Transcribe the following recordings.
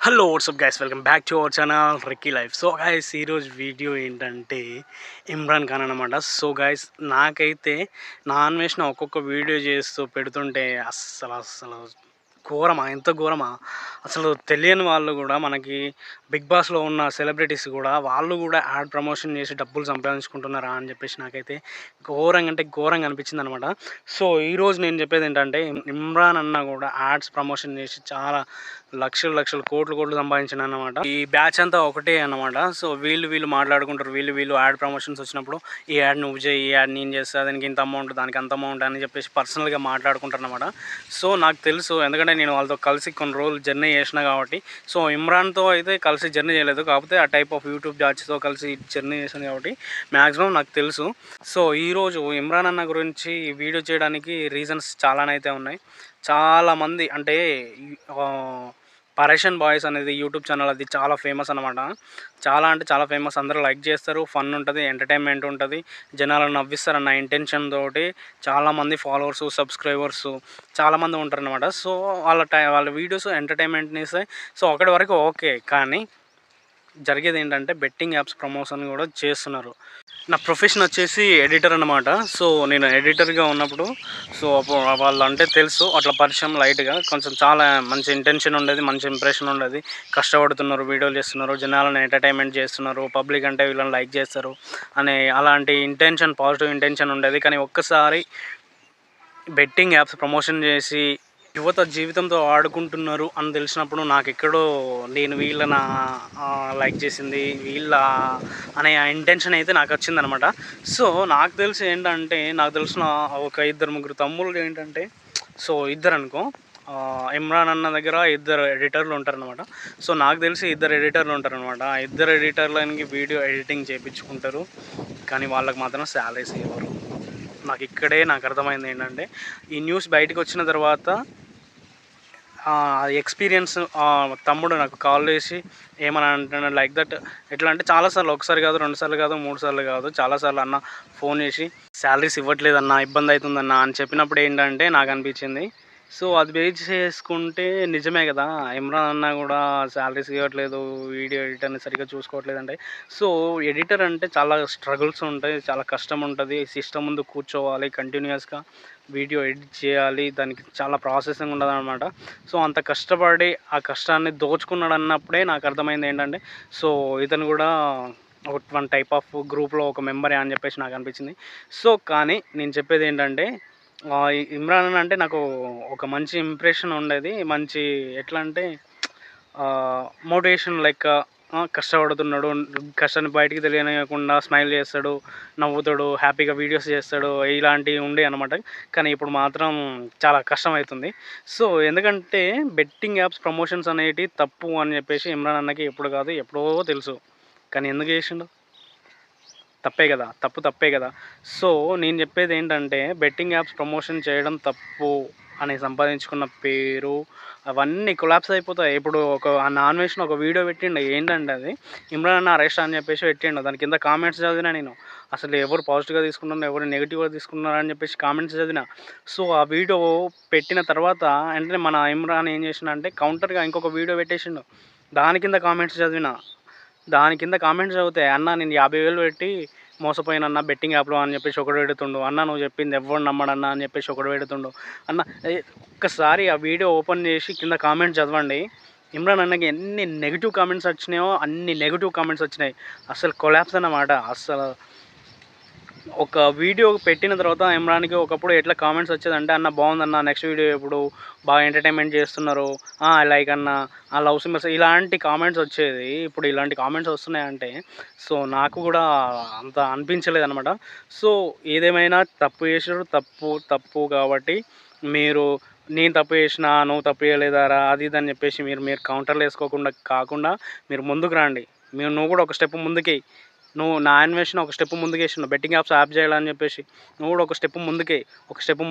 Hello WhatsApp guys, welcome back to our channel Ricky life. So guys, ఈరోజు video ఏంటంటే ఇమ్రాన్ ఖాన్ అనమాట. So guys, నాకైతే నా అన్వేషణ ఒక్కొక్క వీడియో చేస్తూ పెడుతుంటే అస్సలు ఘోరమా, ఎంత ఘోరమా అసలు. తెలియని వాళ్ళు కూడా, మనకి బిగ్ బాస్లో ఉన్న సెలబ్రిటీస్ కూడా, వాళ్ళు కూడా యాడ్ ప్రమోషన్ చేసి డబ్బులు సంపాదించుకుంటున్నారా అని చెప్పేసి నాకైతే ఘోరంగా అంటే ఘోరంగా అనిపించింది అనమాట. సో ఈరోజు నేను చెప్పేది ఏంటంటే, ఇమ్రాన్ అన్న కూడా యాడ్స్ ప్రమోషన్ చేసి చాలా లక్షలు కోట్లు సంపాదించిన అన్నమాట. ఈ బ్యాచ్ అంతా ఒకటే అన్నమాట. సో వీళ్ళు మాట్లాడుకుంటారు. వీళ్ళు యాడ్ ప్రమోషన్స్ వచ్చినప్పుడు, ఈ యాడ్ నువ్వు చేయి, ఈ యాడ్ నేను చేస్తా, దానికి ఇంత అమౌంట్, దానికి అంత అమౌంట్ అని చెప్పేసి పర్సనల్గా మాట్లాడుకుంటారు అనమాట. సో నాకు తెలుసు, ఎందుకంటే నేను వాళ్ళతో కలిసి కొన్ని రోజులు జర్నీ చేసిన కాబట్టి. సో ఇమ్రాన్తో అయితే కలిసి జర్నీ చేయలేదు, కాకపోతే ఆ టైప్ ఆఫ్ యూట్యూబ్ బ్యాచ్తో కలిసి జర్నీ చేశాను కాబట్టి మ్యాక్సిమం నాకు తెలుసు. సో ఈరోజు ఇమ్రాన్ అన్న గురించి వీడియో చేయడానికి రీజన్స్ చాలానైతే ఉన్నాయి. చాలామంది అంటే పరేషన్ బాయ్స్ అనేది యూట్యూబ్ ఛానల్, అది చాలా ఫేమస్ అనమాట. చాలా అంటే చాలా ఫేమస్. అందరూ లైక్ చేస్తారు, ఫన్ ఉంటుంది, ఎంటర్టైన్మెంట్ ఉంటుంది, జనాలను నవ్విస్తారన్న ఇంటెన్షన్ తోటి చాలామంది ఫాలోవర్స్, సబ్స్క్రైబర్స్ చాలామంది ఉంటారనమాట. సో వాళ్ళ వీడియోస్ ఎంటర్టైన్మెంట్ని ఇస్తాయి. సో అక్కడి వరకు ఓకే, కానీ జరిగేది ఏంటంటే బెట్టింగ్ యాప్స్ ప్రమోషన్ కూడా చేస్తున్నారు. నా ప్రొఫెషన్ వచ్చేసి ఎడిటర్ అన్నమాట. సో నేను ఎడిటర్గా ఉన్నప్పుడు, సో అప్పుడు వాళ్ళు అంటే తెలుసు, అట్లా పరిచయం లైట్గా, కొంచెం చాలా మంచి ఇంటెన్షన్ ఉండేది, మంచి ఇంప్రెషన్ ఉండేది. కష్టపడుతున్నారు, వీడియోలు చేస్తున్నారు, జనాలను ఎంటర్టైన్మెంట్ చేస్తున్నారు, పబ్లిక్ అంటే వీళ్ళని లైక్ చేస్తారు అనే అలాంటి ఇంటెన్షన్, పాజిటివ్ ఇంటెన్షన్ ఉండేది. కానీ ఒక్కసారి బెట్టింగ్ యాప్స్ ప్రమోషన్ చేసి యువత జీవితంతో ఆడుకుంటున్నారు అని తెలిసినప్పుడు, నాకెక్కడో నేను వీళ్ళ లైక్ చేసింది వీళ్ళ అనే ఇంటెన్షన్ అయితే నాకు వచ్చిందనమాట. సో నాకు తెలిసి ఏంటంటే, నాకు తెలిసిన ఒక ఇద్దరు ముగ్గురు తమ్ముళ్ళు ఏంటంటే, సో ఇద్దరు అనుకో, ఇమ్రాన్ అన్న దగ్గర ఇద్దరు ఎడిటర్లు ఉంటారనమాట. సో నాకు తెలిసి ఇద్దరు ఎడిటర్లు ఉంటారనమాట. ఆ ఇద్దరు ఎడిటర్లకి వీడియో ఎడిటింగ్ చేయించుకుంటారు, కానీ వాళ్ళకి మాత్రం శాలరీస్ ఇవ్వరు. నాకు అర్థమైంది ఏంటంటే, ఈ న్యూస్ బయటకు వచ్చిన తర్వాత ఎక్స్పీరియన్స్ తమ్ముడు నాకు కాల్ చేసి ఏమని అంటున్నాడు లైక్ దట్. ఎట్లా అంటే, చాలాసార్లు, ఒకసారి కాదు, 2 సార్లు కాదు, 3 సార్లు కాదు, చాలాసార్లు అన్న ఫోన్ చేసి శాలరీస్ ఇవ్వట్లేదన్న, ఇబ్బంది అవుతుందన్న అని చెప్పినప్పుడు ఏంటంటే నాకు అనిపించింది, సో అది బేస్ చేసుకుంటే నిజమే కదా, ఇమ్రాన్ అన్న కూడా శాలరీస్ ఇవ్వట్లేదు, వీడియో ఎడిటర్ని సరిగ్గా చూసుకోవట్లేదు అంటే. సో ఎడిటర్ అంటే చాలా స్ట్రగుల్స్ ఉంటాయి, చాలా కష్టం ఉంటుంది. సిస్టమ్ ముందు కూర్చోవాలి, కంటిన్యూస్గా వీడియో ఎడిట్ చేయాలి, దానికి చాలా ప్రాసెసింగ్ ఉండదు అనమాట. సో అంత కష్టపడి ఆ కష్టాన్ని దోచుకున్నాడు అన్నప్పుడే నాకు అర్థమైంది ఏంటంటే, సో ఇతను కూడా వన్ టైప్ ఆఫ్ గ్రూప్లో ఒక మెంబరే అని చెప్పేసి నాకు అనిపించింది. సో కానీ నేను చెప్పేది ఏంటంటే, ఇమ్రాన్ అంటే నాకు ఒక మంచి ఇంప్రెషన్ ఉండేది. మంచి ఎట్లా అంటే మోటివేషన్ లైక్, కష్టపడుతున్నాడు, కష్టాన్ని బయటికి తెలియనివ్వకుండా స్మైల్ చేస్తాడు, నవ్వుతాడు, హ్యాపీగా వీడియోస్ చేస్తాడు, ఇలాంటివి ఉండే అనమాట. కానీ ఇప్పుడు మాత్రం చాలా కష్టమవుతుంది. సో ఎందుకంటే బెట్టింగ్ యాప్స్ ప్రమోషన్స్ అనేటివి తప్పు అని చెప్పేసి ఇమ్రాన్ అన్నకి ఎప్పుడు కాదు ఎప్పుడో తెలుసు, కానీ ఎందుకు చేసిండు? తప్పే కదా, తప్పే కదా. సో నేను చెప్పేది ఏంటంటే, బెట్టింగ్ యాప్స్ ప్రమోషన్ చేయడం తప్పు అని సంపాదించుకున్న పేరు అవన్నీ కొలాప్స్ అయిపోతాయి. ఇప్పుడు ఒక నాన్ వెజ్‌ని ఒక వీడియో పెట్టిండు, ఏంటంటే అది ఇమ్రాన్ అన్న అరెస్ట్ అని చెప్పేసి పెట్టిండు. దాని కింద కామెంట్స్ చదివినా నేను, అసలు ఎవరు పాజిటివ్‌గా తీసుకుంటున్నారు, ఎవరు నెగిటివ్‌గా తీసుకున్నారు అని చెప్పేసి కామెంట్స్ చదివిన. సో ఆ వీడియో పెట్టిన తర్వాత వెంటనే మన ఇమ్రాన్ ఏం చేసిండంటే, కౌంటర్‌గా ఇంకొక వీడియో పెట్టేసిండు. దాని కింద కామెంట్స్ చదివిన. దాని కింద కామెంట్స్ చదివితే, అన్న నేను 50,000 పెట్టి మోసపోయానన్న బెట్టింగ్ యాప్‌లో అని చెప్పేసి ఒకడు పెడుతుండు. అన్న నువ్వు చెప్పింది ఎవ్వడు నమ్మడన్నా అని చెప్పేసి ఒకడు పెడుతుండు. అన్న ఒక్కసారి ఆ వీడియో ఓపెన్ చేసి కింద కామెంట్స్ చదవండి. ఇమ్రాన్ అన్నకి ఎన్ని నెగిటివ్ కామెంట్స్ వచ్చినాయో అన్ని నెగిటివ్ కామెంట్స్ వచ్చినాయి. అసలు కొలాప్స్ అన్నమాట. అస్సలు ఒక వీడియో పెట్టిన తర్వాత ఇమ్రాన్‌కి ఒకప్పుడు ఎట్లా కామెంట్స్ వచ్చేదంటే, అన్న బాగుందన్న, నెక్స్ట్ వీడియో ఎప్పుడు, బాగా ఎంటర్టైన్మెంట్ చేస్తున్నారు, ఐ లైక్ అన్న, ఆ లవ్ సింబల్స్, ఇలాంటి కామెంట్స్ వచ్చేది. ఇప్పుడు ఇలాంటి కామెంట్స్ వస్తున్నాయంటే, సో నాకు కూడా అంత అనిపించలేదన్నమాట. సో ఏదేమైనా తప్పు చేసారు, తప్పు కాబట్టి మీరు, నేను తప్పు చేసినా నువ్వు తప్పు చేయలేదారా అది ఇది అని చెప్పేసి మీరు కౌంటర్లు వేసుకోకుండా కాకుండా మీరు ముందుకు రండి. నువ్వు కూడా ఒక స్టెప్ ముందుకేయి. నువ్వు నా అన్వేషణ ఒక స్టెప్ ముందుకేసినావు, బెట్టింగ్ యాప్స్ యాప్ చేయాలని చెప్పేసి నువ్వు కూడా ఒక స్టెప్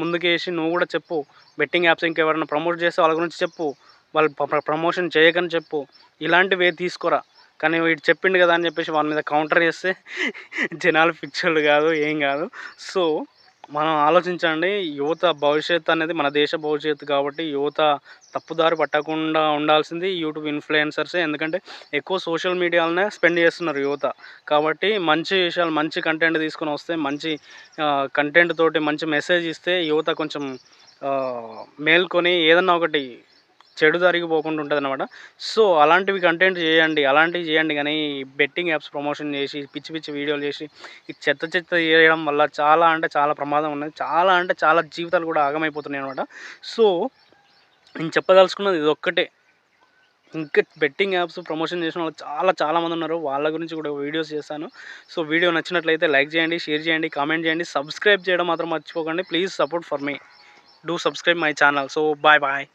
ముందుకేసి నువ్వు కూడా చెప్పు. బెట్టింగ్ యాప్స్ ఇంకెవరైనా ప్రమోట్ చేస్తే వాళ్ళ గురించి చెప్పు, వాళ్ళు ప్రమోషన్ చేయకని చెప్పు. ఇలాంటివి తీసుకోరా. కానీ వీడు చెప్పిండు కదా అని చెప్పేసి వాళ్ళ మీద కౌంటర్ చేస్తే జనాలు పిచ్చోళ్ళు కాదు, ఏం కాదు. సో మనం ఆలోచించండి. యువత భవిష్యత్తు అనేది మన దేశ భవిష్యత్తు కాబట్టి యువత తప్పుదారి పట్టకుండా ఉండాల్సింది యూట్యూబ్ ఇన్‌ఫ్లుయెన్సర్సే. ఎందుకంటే ఎక్కువ సోషల్ మీడియాలనే స్పెండ్ చేస్తున్నారు యువత. కాబట్టి మంచి విషయాలు, మంచి కంటెంట్ తీసుకొనొస్తే మంచి కంటెంట్ తోటి మంచి మెసేజ్ ఇస్తే యువత కొంచెం మేల్కొని ఏదన్నా ఒకటి చెడు దారికి పోకుండా ఉంటదనమాట. సో, అలాంటివి కంటెంట్ చేయండి. అలాంటివి చేయండి గానీ, బెట్టింగ్ యాప్స్ ప్రమోషన్ చేసి, పిచ్చి పిచ్చి వీడియోలు చేసి, ఈ చెత్త చెత్త చేయడం వల్ల చాలా అంటే చాలా ప్రమాదం ఉన్నది. చాలా అంటే చాలా జీవితాలు కూడా ఆగమైపోతున్నాయనమాట. సో, నేను చెప్పదలుచుకున్నది ఇదొక్కటే. ఇంకా బెట్టింగ్ యాప్స్ ప్రమోషన్ చేసిన వాళ్ళు చాలా చాలా మందున్నారు. వాళ్ళ గురించి కూడా వీడియోస్ చేశాను. సో, వీడియో నచ్చినట్లయితే లైక్ చేయండి, షేర్ చేయండి, కామెంట్ చేయండి, సబ్స్క్రైబ్ చేయడం మాత్రం మర్చిపోకండి. Please support for me. Do subscribe my channel. So, bye bye.